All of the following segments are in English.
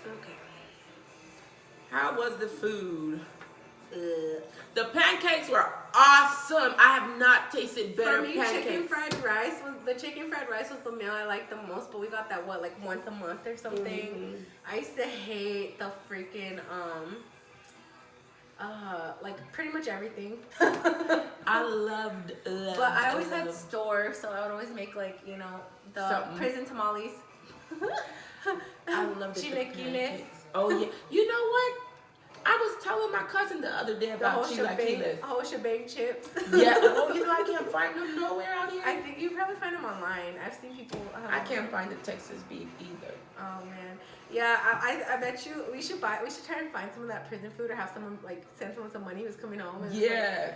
Okay. How was the food? The pancakes were awesome. I have not tasted better For me, pancakes. chicken fried rice was the meal I liked the most. But we got that like once a month or something. Mm-hmm. I used to hate the freaking like pretty much everything. I loved. But I always had store, so I would always make like the Something. prison tamales. I loved the Chilaquiles. pancakes. Oh yeah. You know what? I was telling my cousin the other day The about whole shebang, chilaquiles. whole shebang chips. Yeah. Oh, I can't find them nowhere out here. I think you probably find them online. I've seen people. I can't find the Texas beef either. Oh man, yeah. I bet you we should try and find some of that prison food, or have someone like send someone some money who's coming home. And Yeah.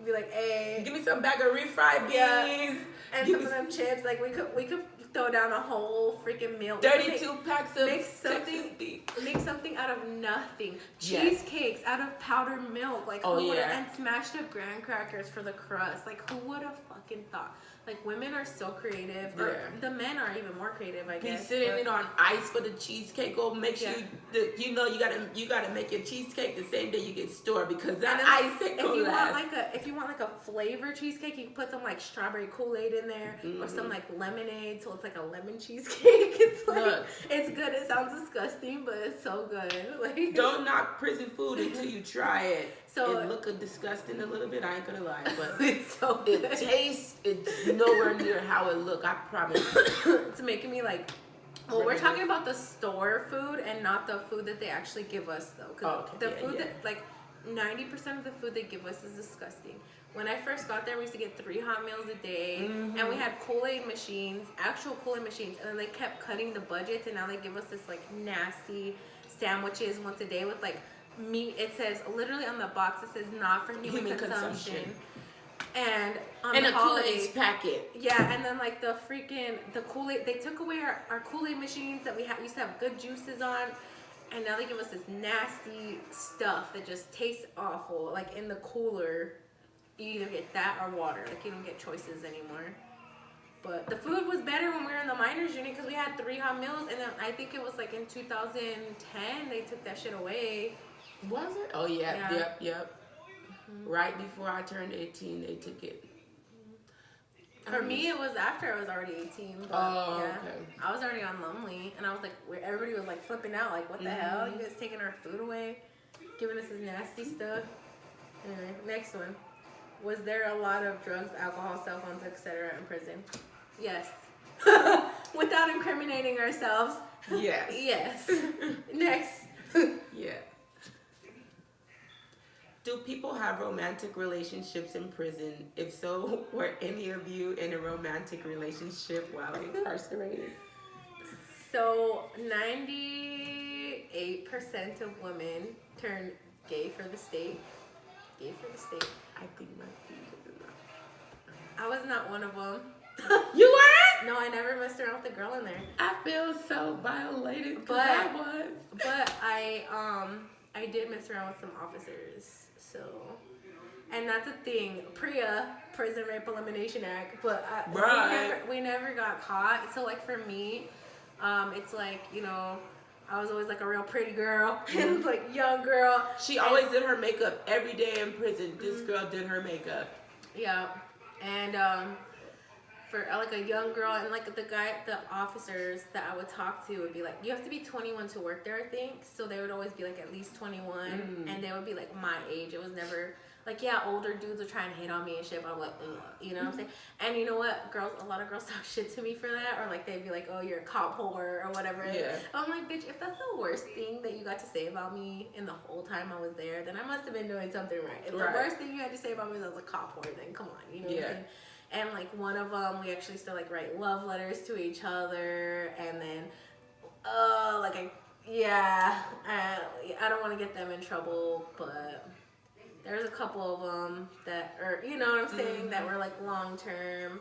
be like, hey, Give me some bag of refried beans. Yeah. And some of them chips. Like we could throw down a whole freaking meal. 32 packs of make Texas beef. Make something out of nothing. Yes. Cheesecakes out of powdered milk. Like and smashed up graham crackers for the crust. Like who would have fucking thought? Like women are so creative. Or the men are even more creative, I guess. Be sitting it on ice for the cheesecake. Go make sure you gotta make your cheesecake the same day you get stored, because that ice ain't gonna last. If you want like a flavor cheesecake, you can put some like strawberry Kool-Aid in there, or some like lemonade, so it's like a lemon cheesecake. It's like it's good. It sounds disgusting, but it's so good. Like don't knock prison food until you try it. So it look disgusting a little bit. I ain't gonna lie, but it's so good. It tastes. It's nowhere near how it look. I promise. It's making me like. Well, we're talking about the store food and not the food that they actually give us, though. Because the food that like 90% of the food they give us is disgusting. When I first got there, we used to get 3 hot meals a day, and we had Kool-Aid machines, actual Kool-Aid machines, and then they kept cutting the budgets, and now they give us this like nasty sandwiches once a day with like meat. It says literally on the box, it says not for human consumption. And on and the a Kool-Aid packet. Yeah, and then like the Kool-Aid, they took away our Kool-Aid machines that we used to have good juices on, and now they give us this nasty stuff that just tastes awful. Like in the cooler, you either get that or water. Like you don't get choices anymore. But the food was better when we were in the minors unit because we had 3 hot meals, and then I think it was like in 2010 they took that shit away. Was it? Oh yeah. Yep. Right before I turned 18, they took it. For me, it was after I was already 18. But okay. I was already on Lumley, and I was like, everybody was like flipping out, like, what the hell? You guys taking our food away, giving us this nasty stuff. Anyway, next one. Was there a lot of drugs, alcohol, cell phones, etc. in prison? Yes. Without incriminating ourselves. Yes. Yes. Next. Yeah. Do people have romantic relationships in prison? If so, were any of you in a romantic relationship while incarcerated? So 98% of women turn gay for the state. Gay for the state. I think my people do not. I was not one of them. You weren't? No, I never messed around with a girl in there. I feel so violated, but I was. But I did mess around with some officers. So, and that's a thing. PREA, Prison Rape Elimination Act, but we never got caught. So like for me, it's like, I was always like a real pretty girl, like young girl. She always did her makeup every day in prison. This girl did her makeup. Yeah, and for like a young girl, and like the officers that I would talk to would be like, you have to be 21 to work there, I think. So they would always be like at least 21, and they would be like my age. It was never like, older dudes were trying to hit on me and shit, but I'm like, ugh, you know what I'm saying? And you know what? A lot of girls talk shit to me for that, or like they'd be like, oh, you're a cop whore or whatever. Yeah. I'm like, bitch, if that's the worst thing that you got to say about me in the whole time I was there, then I must have been doing something right. If the worst thing you had to say about me was I was a cop whore, then come on, you know what I'm saying? And like one of them, we actually still like write love letters to each other, and then, I don't want to get them in trouble, but there's a couple of them that are, you know what I'm saying, that were like long term,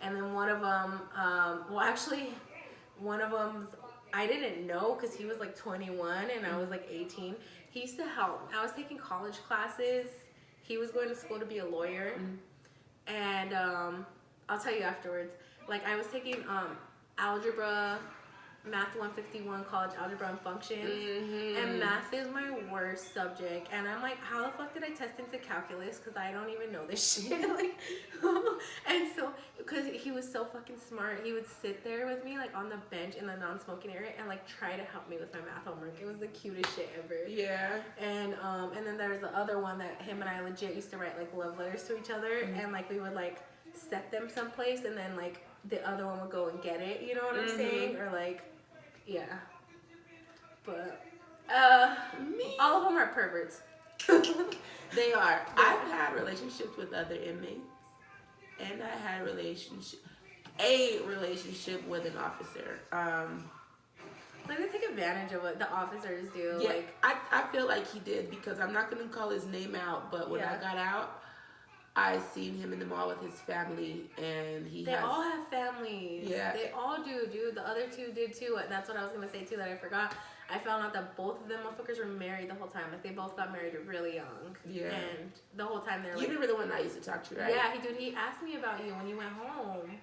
and then one of them, one of them, I didn't know because he was like 21 and I was like 18. He used to help. I was taking college classes. He was going to school to be a lawyer. And I'll tell you afterwards. Like I was taking algebra Math 151, college algebra and functions. And math is my worst subject. And I'm like, how the fuck did I test into calculus? Because I don't even know this shit. Like, and so, because he was so fucking smart, he would sit there with me, like, on the bench in the non-smoking area and, like, try to help me with my math homework. It was the cutest shit ever. Yeah. And then there was the other one that him and I legit used to write, like, love letters to each other. And, like, we would, like, set them someplace and then, like, the other one would go and get it. You know what I'm saying? Or, like... Yeah. But, all of them are perverts. They are. Yeah. I've had relationships with other inmates, and I had a relationship with an officer. Like, they take advantage of what the officers do. Yeah, like, I feel like he did, because I'm not going to call his name out, but when I got out, I seen him in the mall with his family, and they all have families. Yeah. They all do, dude. The other two did too. And that's what I was going to say too that I forgot. I found out that both of them motherfuckers were married the whole time. Like, they both got married really young. Yeah. And the whole time they're like... You remember the one I used to talk to, right? Yeah, he asked me about you when you went home.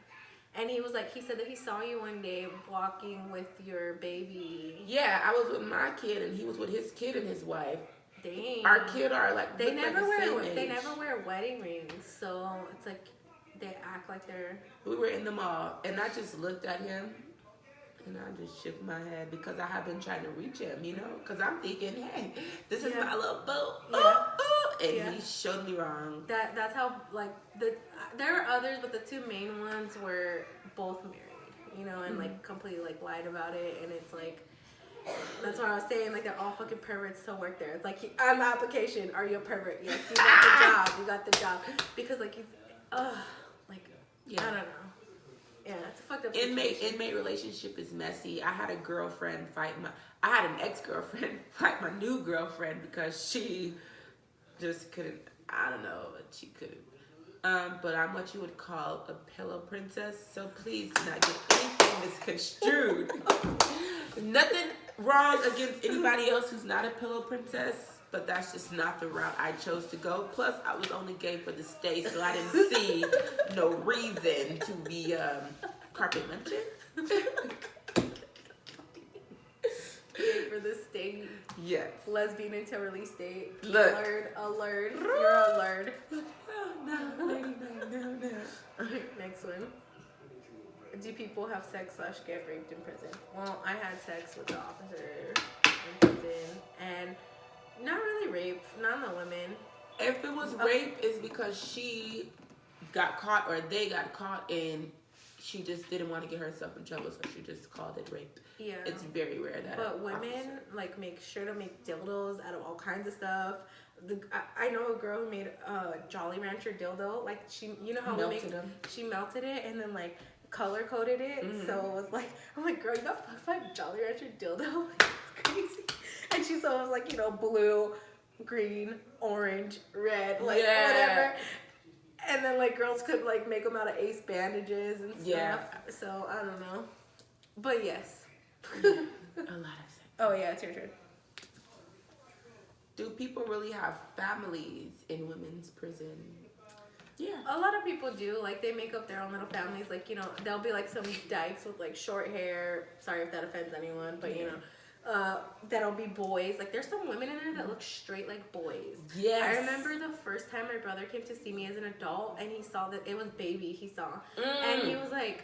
And he was like, he said that he saw you one day walking with your baby. Yeah, I was with my kid, and he was with his kid and his wife. Dang. Our kid are like they never wear wedding rings, so it's like they act like they're... We were in the mall, and I just looked at him, and I just shook my head, because I have been trying to reach him, you know, because I'm thinking, hey, this is my little boo, and he showed me wrong. That's how, like, there are others, but the two main ones were both married, you know, and like completely like lied about it, and it's like... That's what I was saying. Like, they're all fucking perverts to work there. It's like, on the application, are you a pervert? Yes, you got the job. You got the job. Because, like, I don't know. Yeah, it's a fucked up situation. Inmate relationship is messy. I had an ex-girlfriend fight my new girlfriend because she just couldn't. I don't know, but she couldn't. But I'm what you would call a pillow princess. So please do not get anything misconstrued. Nothing wrong against anybody else who's not a pillow princess, but that's just not the route I chose to go. Plus, I was only gay for the stay, so I didn't see no reason to be carpet munching. Gay for the state. Yes. Lesbian until release date. Look. Alert. You're alert. No, lady, no. Next one. Do people have sex / get raped in prison? Well, I had sex with the officer in prison, and not really rape, not the women. If it was rape, it's because she got caught or they got caught, and she just didn't want to get herself in trouble, so she just called it rape. Yeah. It's very rare that. But women like make sure to make dildos out of all kinds of stuff. I know a girl who made a Jolly Rancher dildo. Like, she, you know how she melted it and then like color coded it. So it was like, I'm like, girl, you got fucked by a Jolly Rancher dildo? It's crazy. And she saw it was like, you know, blue, green, orange, red, like whatever. And then like girls could like make them out of ace bandages and stuff. Yeah. So I don't know. But yes. A lot of sex. Oh yeah, it's your turn. Do people really have families in women's prison? Yeah. A lot of people do. Like, they make up their own little families. Like, you know, there'll be like some dykes with like short hair. Sorry if that offends anyone, but you know, that'll be boys. Like, there's some women in there that look straight like boys. Yes. I remember the first time my brother came to see me as an adult, and he saw that it was Baby he saw. And he was like,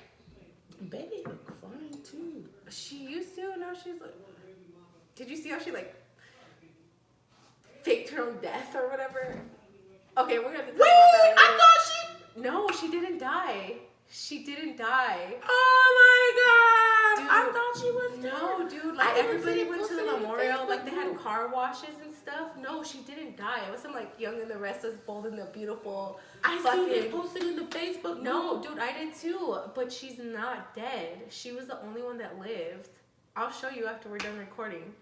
Baby look fine too. She used to, now she's like, did you see how she like faked her own death or whatever? Okay, we're gonna have to talk about that later. I thought No, she didn't die. She didn't die. Oh my god! Dude, I thought she was dead. No, dude. Like, everybody went to the memorial. Like, they had car washes and stuff. No, she didn't die. It wasn't like Young and the Restless, Bold and the Beautiful. I seen it posted in the Facebook. No, dude, I did too. But she's not dead. She was the only one that lived. I'll show you after we're done recording.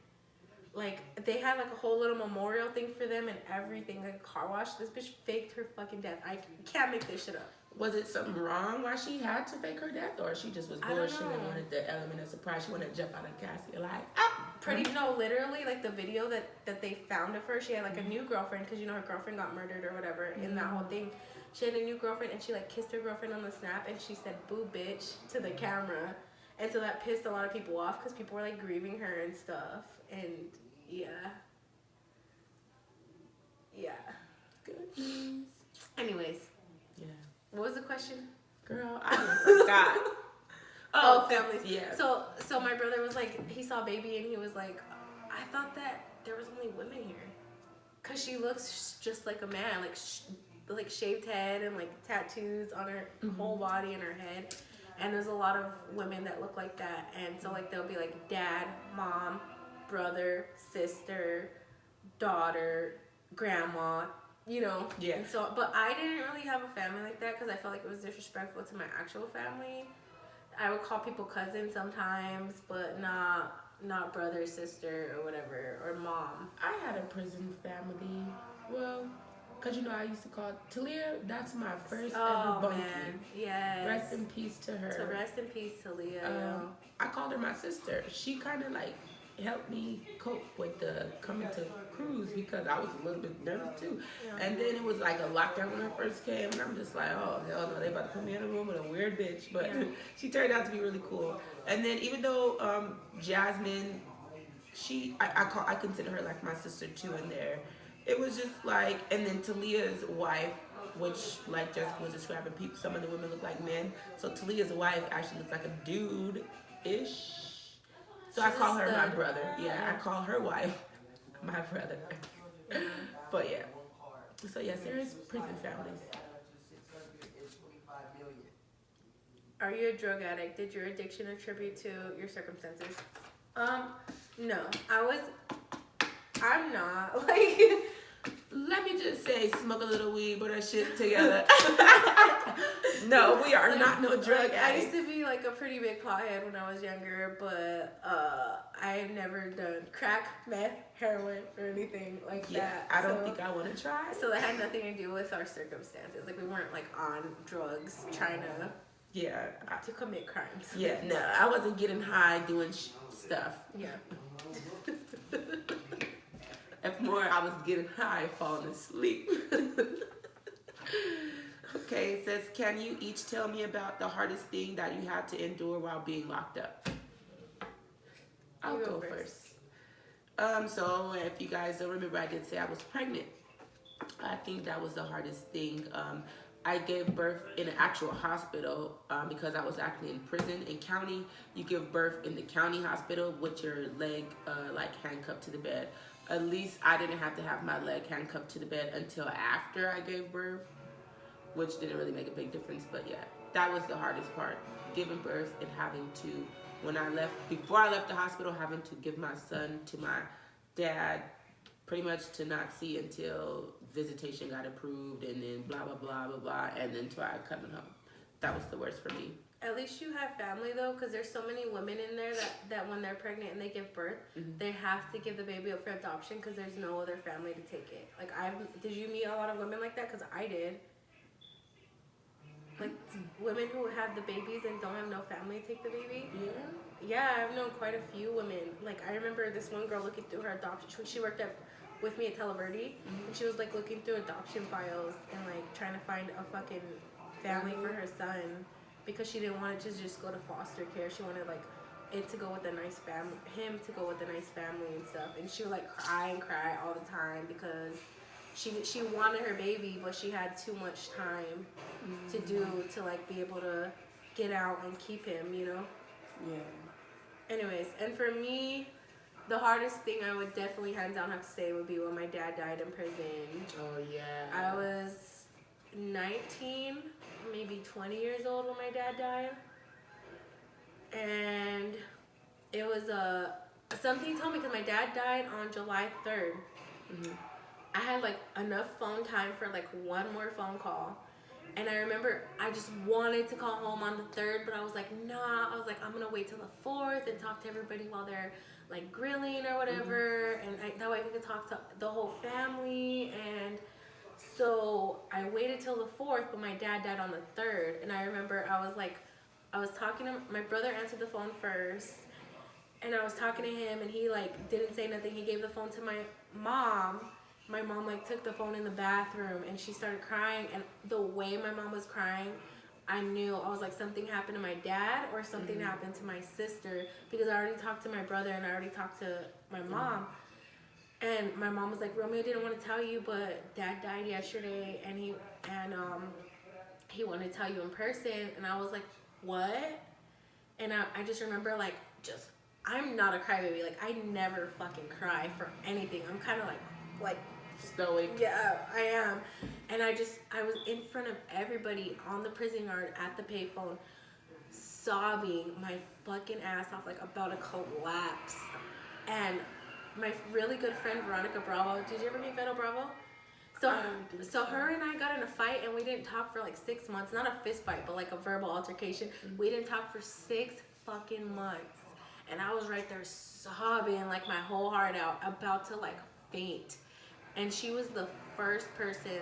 Like, they had like a whole little memorial thing for them and everything, like a car wash. This bitch faked her fucking death. I can't make this shit up. Was it something wrong why she had to fake her death, or she just was bullshit and wanted the element of surprise? She wanted to jump out of the casket like, No, literally, like the video that they found of her, she had like a new girlfriend, because you know her girlfriend got murdered or whatever in that whole thing. She had a new girlfriend, and she like kissed her girlfriend on the snap, and she said "boo bitch" to the camera. And so that pissed a lot of people off because people were like grieving her and stuff. And yeah. Yeah. Good news. Anyways. Yeah. What was the question? Girl, I forgot. Oh, families. Yeah. So my brother was like, he saw baby and he was like, I thought that there was only women here. Cause she looks just like a man, like shaved head and like tattoos on her whole body and her head. And there's a lot of women that look like that. And so like they'll be like dad, mom, brother, sister, daughter, grandma, you know. Yeah. And so, but I didn't really have a family like that because I felt like it was disrespectful to my actual family. I would call people cousins sometimes, but not brother, sister, or whatever, or mom. I had a prison family. Well, because, you know, I used to call Talia, that's my first ever bunkie. Man. Yes. Rest in peace to her. So rest in peace, Talia. I called her my sister. She kind of like helped me cope with the coming to cruise because I was a little bit nervous too. Yeah. And then it was like a lockdown when I first came, and I'm just like, oh hell no, they about to put me in a room with a weird bitch. But she turned out to be really cool. And then even though Jasmine, I consider her like my sister too in there. It was just like, and then Talia's wife, which like Jessica was describing, people, some of the women look like men. So Talia's wife actually looks like a dude-ish. So I call her my brother. Yeah, I call her wife my brother. But yeah. So yes, there is prison families. Are you a drug addict? Did your addiction attribute to your circumstances? No. I'm not. Like, let me just say, smoke a little weed, put our shit together. No, we are not no drug addicts. I used to be like a pretty big pothead when I was younger, but I have never done crack, meth, heroin, or anything like that. I don't think I want to try. So that had nothing to do with our circumstances. Like, we weren't like on drugs trying to commit crimes. Yeah, no, I wasn't getting high doing stuff. Yeah. If more, I was getting high, falling asleep. Okay, it says, can you each tell me about the hardest thing that you had to endure while being locked up? I'll go first. So if you guys don't remember, I did say I was pregnant. I think that was the hardest thing. I gave birth in an actual hospital because I was actually in prison. In county, you give birth in the county hospital with your leg like handcuffed to the bed. At least I didn't have to have my leg handcuffed to the bed until after I gave birth, which didn't really make a big difference. But yeah, that was the hardest part, giving birth and having to, before I left the hospital, having to give my son to my dad pretty much to not see until visitation got approved, and then blah, blah, blah, blah, blah, and then try coming home. That was the worst for me. At least you have family, though, because there's so many women in there that when they're pregnant and they give birth, they have to give the baby up for adoption because there's no other family to take it. Like, did you meet a lot of women like that? Because I did. Like, women who have the babies and don't have no family to take the baby. Yeah? Yeah, I've known quite a few women. Like, I remember this one girl looking through her adoption. She worked with me at Televerde, and she was, like, looking through adoption files and, like, trying to find a fucking family for her son because she didn't want it to just go to foster care. She wanted, like, it to go with a nice family, him to go with a nice family and stuff. And she would, like, cry and cry all the time because she wanted her baby, but she had too much time to like be able to get out and keep him, you know? Yeah. Anyways, and for me, the hardest thing I would definitely hands down have to say would be when my dad died in prison. Oh yeah. I was 19, maybe 20 years old when my dad died. And it was something told me, because my dad died on July 3rd. I had like enough phone time for like one more phone call. And I remember I just wanted to call home on the 3rd, but I was like, nah. I was like, I'm going to wait till the 4th and talk to everybody while they're like grilling or whatever. And that way we could talk to the whole family. And so I waited till the 4th, but my dad died on the 3rd. And I remember I was talking to my brother, answered the phone first. And I was talking to him, and he like didn't say nothing. He gave the phone to my mom. My mom like took the phone in the bathroom, and she started crying. And the way my mom was crying, I knew, I was like, something happened to my dad or something happened to my sister, because I already talked to my brother and I already talked to my mom. And my mom was like, Romeo didn't want to tell you, but dad died yesterday, and he wanted to tell you in person. And I was like, what? And I just remember, like, I'm not a crybaby. Like, I never fucking cry for anything. I'm kind of like stoic. Yeah, I am. And I was in front of everybody on the prison yard at the payphone, sobbing my fucking ass off, like about to collapse. And my really good friend Veronica Bravo, did you ever meet Vero Bravo? So her and I got in a fight, and we didn't talk for like 6 months. Not a fist fight, but like a verbal altercation. We didn't talk for 6 fucking months. And I was right there sobbing like my whole heart out, about to like faint. And she was the first person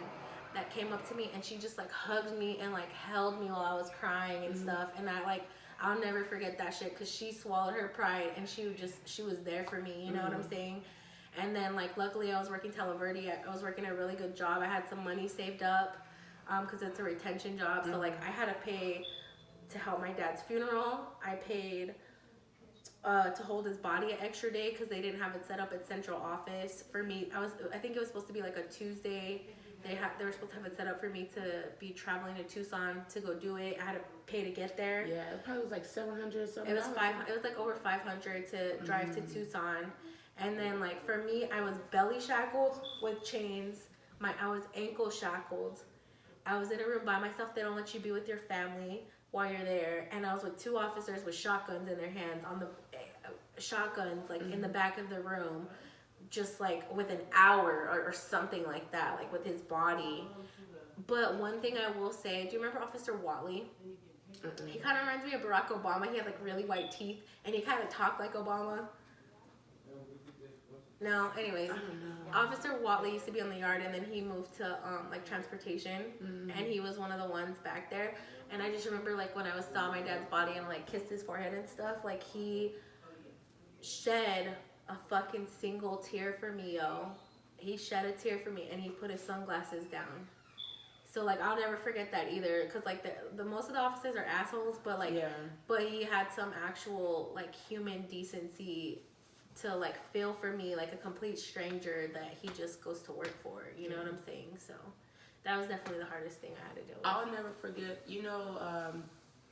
that came up to me, and she just like hugged me and like held me while I was crying and stuff. And I'll never forget that shit, because she swallowed her pride and she was there for me, you know what I'm saying? And then like luckily I was working Televerde. I was working a really good job. I had some money saved up because it's a retention job. So like I had to pay to help my dad's funeral. I paid to hold his body an extra day because they didn't have it set up at central office for me. I think it was supposed to be like a Tuesday. They were supposed to have it set up for me to be traveling to Tucson to go do it. I had to pay to get there. Yeah, it probably was like $700 or something. It was like over $500 to drive to Tucson. And then like for me, I was belly shackled with chains. I was ankle shackled. I was in a room by myself. They don't let you be with your family while you're there. And I was with 2 officers with shotguns in their hands, on the shotguns like in the back of the room, just like with an hour or something like that, like with his body. But one thing I will say, do you remember Officer Watley? He kind of reminds me of Barack Obama. He had like really white teeth, and he kind of talked like Obama. No, anyways, Officer Watley used to be on the yard, and then he moved to like transportation, and he was one of the ones back there. And I just remember like when I saw my dad's body and like kissed his forehead and stuff, like he shed a fucking single tear for me, yo. He shed a tear for me, and he put his sunglasses down. So like I'll never forget that either, because like the most of the officers are assholes, but like but he had some actual like human decency to like feel for me, like a complete stranger that he just goes to work for, you know what I'm saying? So that was definitely the hardest thing I had to deal with. I'll never forget,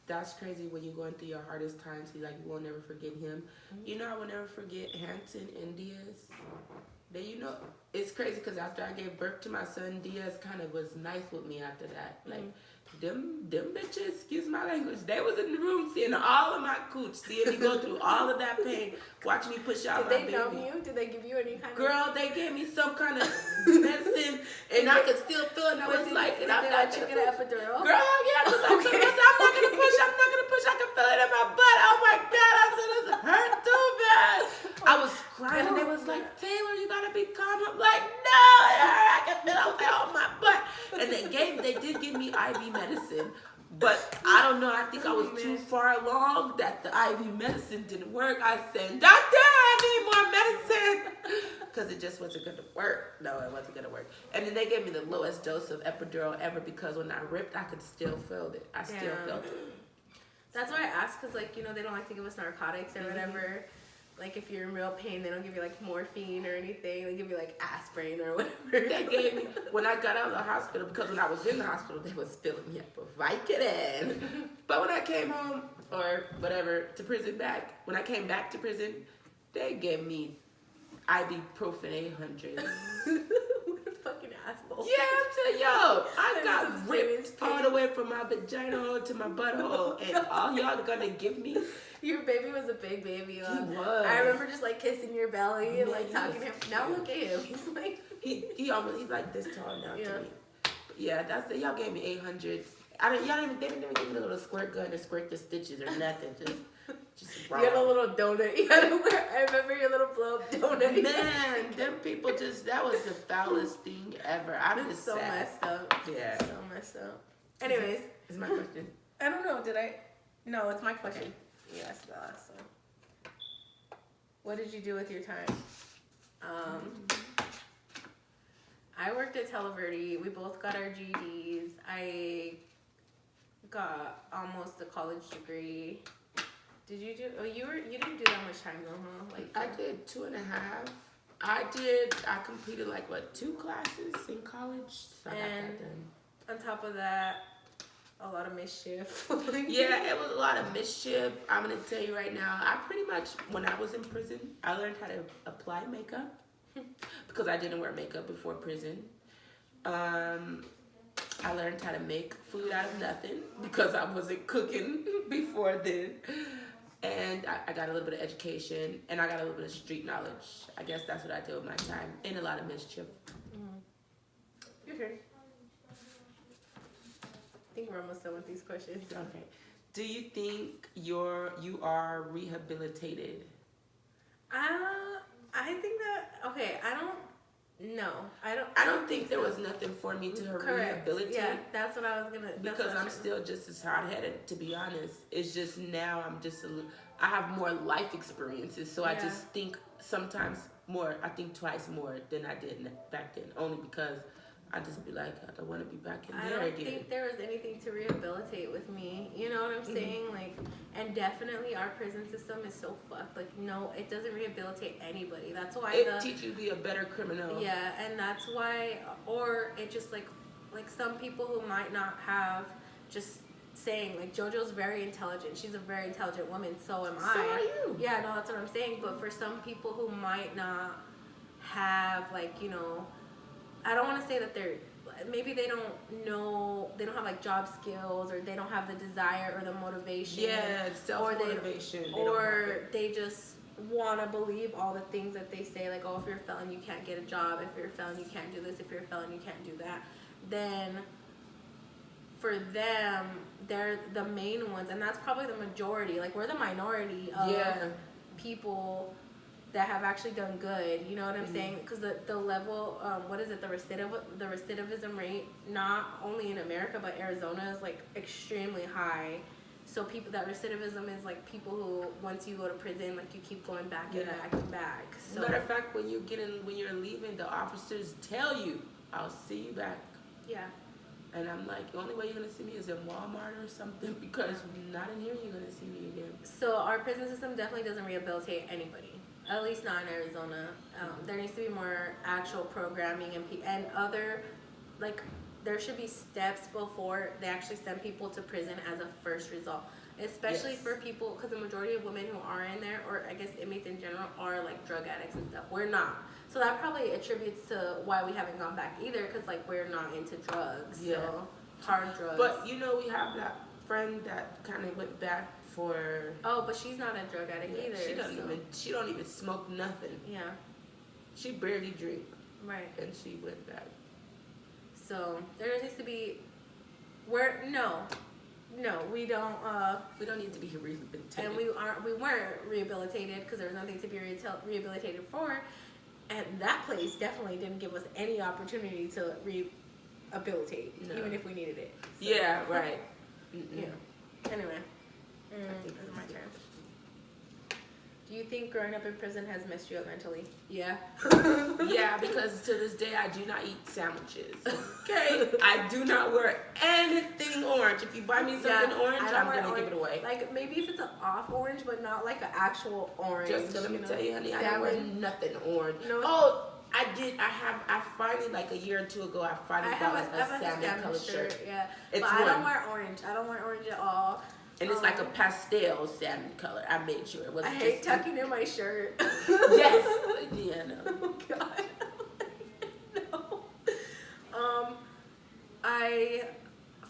that's crazy when you're going through your hardest times. You will never forget him. I will never forget Hampton and Diaz. It's crazy because after I gave birth to my son, Diaz kind of was nice with me after that. Like, them bitches, excuse my language, they was in the room seeing all of my cooch, seeing me go through all of that pain, watching me push out my baby. Did they numb you? Did they give you any kind of... Girl, they gave me some kind of medicine, and I could still feel it, and I was like... Did they let you get an epidural? Girl, yeah, because I'm not going to push, I can feel it in my butt. Oh my God, I said, this hurt too bad. I was crying, and they was like, Taylor, you got to be calm. I'm like, no, I can feel it on my butt. And they did give me IV medicine, but I don't know, I think I was too far along that the IV medicine didn't work. I said, doctor, I need more medicine, because it just wasn't going to work. No, it wasn't going to work. And then they gave me the lowest dose of epidural ever, because when I ripped, I could still feel it. I still felt it. That's why I asked, because they don't like to give us narcotics or whatever. Like, if you're in real pain, they don't give you, like, morphine or anything. They give you, like, aspirin or whatever. They gave me, when I got out of the hospital, because when I was in the hospital, they was filling me up with Vicodin. But when I came home, or whatever, to prison back, when I came back to prison, they gave me ibuprofen 800. What a fucking asshole. Yeah, I'm telling y'all, I got ripped all the way from my vagina hole to my butthole, and all y'all gonna give me... Your baby was a big baby. He was. I remember just like kissing your belly and like talking to him. Now look at him. He's like he's like this tall now to me. But yeah, that's it. Y'all gave me 800. They didn't even give me the little squirt gun to squirt the stitches or nothing. Just wrong. You had a little donut. I remember your little blow up donut. Man, them people that was the foulest thing ever. I'm just so sad. Messed up. Yeah. So messed up. Anyways. Is my question? I don't know. Did I? No, it's my question. Okay. Yes, the last one. What did you do with your time? I worked at Televerde. We both got our GEDs. I got almost a college degree. Did you do? Oh, you didn't do that much time though, huh? Like I did 2.5. I completed like what 2 classes in college. So I got that done. On top of that, a lot of mischief. Yeah, it was a lot of mischief. I'm gonna tell you right now. I pretty much, when I was in prison, I learned how to apply makeup because I didn't wear makeup before prison. I learned how to make food out of nothing because I wasn't cooking before then. And I got a little bit of education, and I got a little bit of street knowledge. I guess that's what I did with my time, and a lot of mischief. Your turn. I think we're almost done with these questions. Okay. Do you think you are rehabilitated? I think that, okay, I don't think there was nothing for me to rehabilitate. Yeah, that's what I was gonna. Because I'm still just as hard-headed, to be honest. It's just now I have more life experiences, so I just think sometimes more. I think twice more than I did back then, only because I just be like, I don't want to be back in there again. I don't think there was anything to rehabilitate with me. You know what I'm saying? Like, and definitely our prison system is so fucked. Like, no, it doesn't rehabilitate anybody. That's why it teaches you to be a better criminal. Yeah, and that's why, or it just like some people who might not have just saying, like, JoJo's very intelligent. She's a very intelligent woman. So am I. So are you. Yeah, no, that's what I'm saying. But for some people who might not have, like, you know, I don't want to say that maybe they don't know, they don't have like job skills, or they don't have the desire or the motivation. Yeah, self-motivation. Or they just want to believe all the things that they say, like, oh, if you're a felon, you can't get a job. If you're a felon, you can't do this. If you're a felon, you can't do that. Then for them, they're the main ones, and that's probably the majority. Like, we're the minority of people that have actually done good, you know what I'm saying? Because the level, the recidivism rate, not only in America but Arizona, is like extremely high. So that recidivism is like people who, once you go to prison, like, you keep going back and back and back. So, matter of fact, when you're leaving, the officers tell you, "I'll see you back." Yeah. And I'm like, the only way you're gonna see me is in Walmart or something, because not in here you're gonna see me again. So our prison system definitely doesn't rehabilitate anybody. At least not in Arizona. There needs to be more actual programming and other, like, there should be steps before they actually send people to prison as a first result. Especially for people, because the majority of women who are in there, or I guess inmates in general, are like drug addicts and stuff. We're not. So that probably attributes to why we haven't gone back either, because like we're not into drugs. Yeah. So hard drugs. But you know, we have that friend that kind of went back for. Oh, but she's not a drug addict either. She don't even smoke nothing. Yeah. She barely drink. Right. And she went back. So there needs to be. No, we don't. We don't need to be rehabilitated. And we weren't rehabilitated because there was nothing to be rehabilitated for, and that place definitely didn't give us any opportunity to rehabilitate, even if we needed it. So, yeah, right. Yeah. Anyway, this is my turn. Do you think growing up in prison has messed you up mentally? Yeah. Yeah, because to this day I do not eat sandwiches. Okay? I do not wear anything orange. If you buy me something orange, I'm going to give it away. Like, maybe if it's an off orange, but not like an actual orange. Just let me tell you, honey, I don't wear nothing orange. No, I finally, like a year or two ago, I finally bought a salmon colored shirt. Yeah. But I don't wear orange. I don't wear orange at all. And it's like a pastel salmon color. I made sure it wasn't. I hate tucking in my shirt. Yes. Yeah, no. Oh God. No.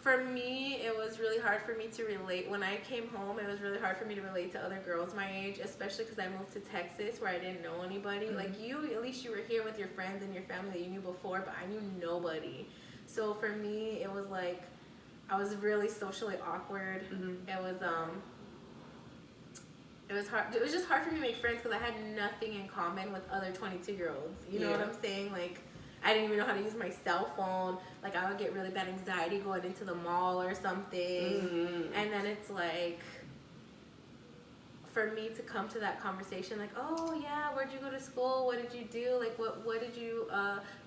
For me, it was really hard for me to relate. When I came home, it was really hard for me to relate to other girls my age, especially because I moved to Texas where I didn't know anybody. Mm-hmm. Like you, at least you were here with your friends and your family that you knew before, but I knew nobody. So for me, it was like, I was really socially awkward. Mm-hmm. It was hard. It was just hard for me to make friends because I had nothing in common with other 22-year-olds. You know what I'm saying? Like, I didn't even know how to use my cell phone. Like, I would get really bad anxiety going into the mall or something. Mm-hmm. And then it's like, for me to come to that conversation, like, oh yeah, where'd you go to school? What did you do? Like, what did you?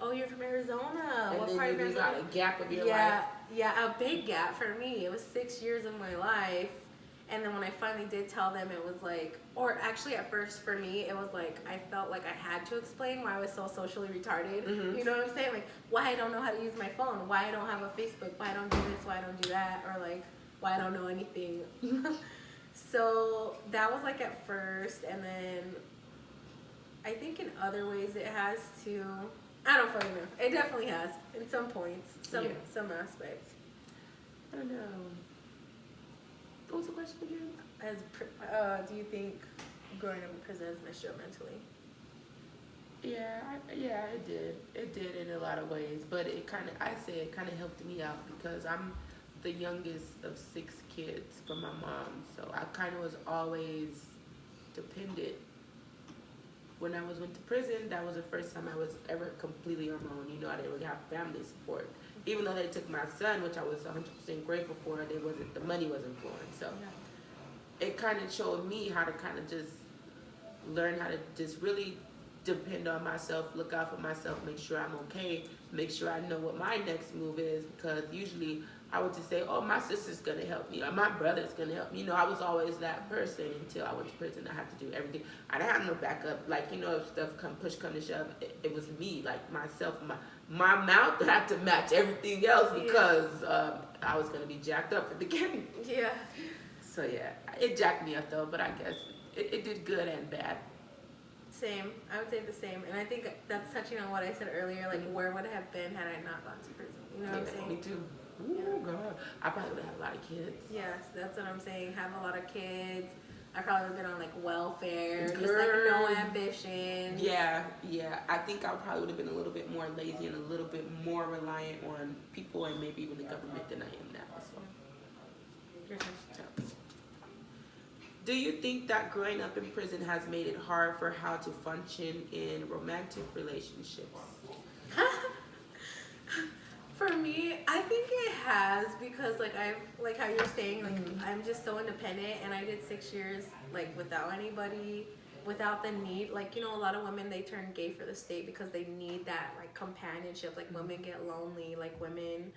Oh, you're from Arizona. And What then part of Arizona? got a gap of your yeah, life. Yeah, a big gap for me. It was 6 years of my life. And then when I finally did tell them, it was like, or actually at first for me, it was like, I felt like I had to explain why I was so socially retarded. Mm-hmm. You know what I'm saying? Like, why I don't know how to use my phone, why I don't have a Facebook, why I don't do this, why I don't do that, or like, why I don't know anything. So that was like at first, and then I think in other ways it has to, I don't fucking know. It definitely has, in some points, some aspects. I don't know. What was the question again? Do you think growing up in prison has messed you up mentally? Yeah, it did. It did in a lot of ways, but it kind of helped me out because I'm the youngest of 6 kids from my mom, so I kind of was always dependent. When I went to prison, that was the first time I was ever completely on my own. You know, I didn't really have family support. Even though they took my son, which I was 100% grateful for, the money wasn't flowing. So it kind of showed me how to kind of just learn how to just really depend on myself, look out for myself, make sure I'm okay, make sure I know what my next move is, because usually I would just say, oh, my sister's going to help me, or my brother's going to help me. You know, I was always that person until I went to prison. I had to do everything. I didn't have no backup. Like, you know, if stuff push come to shove, it was me, like myself. My mouth had to match everything else because I was going to be jacked up at the beginning. Yeah. So, yeah, it jacked me up, though, but I guess it did good and bad. Same. I would say the same. And I think that's touching on what I said earlier, like, where would I have been had I not gone to prison? You know what I'm saying? Me too. Oh, God. I probably would have had a lot of kids. Yes, that's what I'm saying. Have a lot of kids. I probably would have been on, like, welfare. Just, like, no ambition. Yeah. I think I probably would have been a little bit more lazy and a little bit more reliant on people and maybe even the government than I am now. So. Do you think that growing up in prison has made it hard for how to function in romantic relationships? For me, I think it has, because like how you're saying, like I'm just so independent, and I did 6 years like without anybody, without the need, like, you know, a lot of women, they turn gay for the state because they need that like companionship. Like women get lonely, like women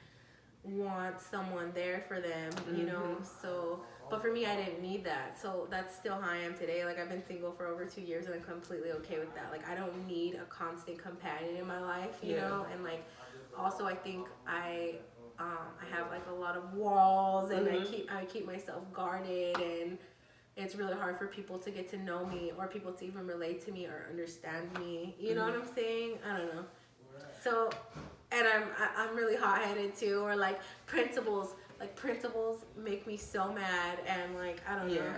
want someone there for them, you know. So but for me, I didn't need that, so that's still how I am today. Like I've been single for over 2 years and I'm completely okay with that. Like I don't need a constant companion in my life, you know. And like also I think I have like a lot of walls, and I keep myself guarded, and it's really hard for people to get to know me or people to even relate to me or understand me. You know what I'm saying? I don't know. So, and I'm really hot-headed too, or like principles make me so mad, and like I don't know.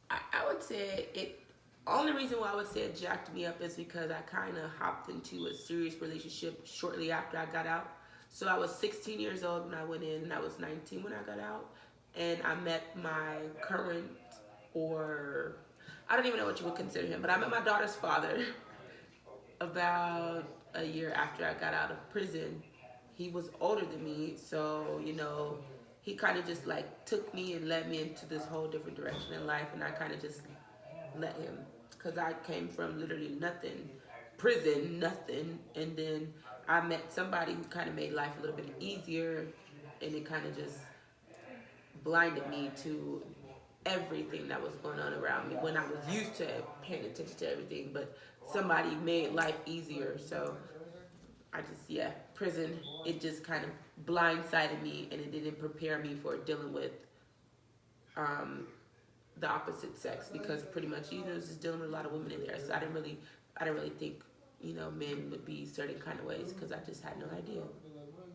I would say it. Only reason why I would say it jacked me up is because I kind of hopped into a serious relationship shortly after I got out. So I was 16 years old when I went in, and I was 19 when I got out. And I met my current, or I don't even know what you would consider him, but I met my daughter's father about a year after I got out of prison. He was older than me, so, you know, he kind of just like took me and led me into this whole different direction in life, and I kind of just let him, because I came from literally nothing, prison, nothing, and then I met somebody who kind of made life a little bit easier, and it kind of just blinded me to everything that was going on around me when I was used to paying attention to everything, but somebody made life easier. So I just, prison, it just kind of blindsided me, and it didn't prepare me for dealing with the opposite sex, because pretty much, you know, just dealing with a lot of women in there. So I didn't really think, you know, men would be certain kind of ways, because I just had no idea.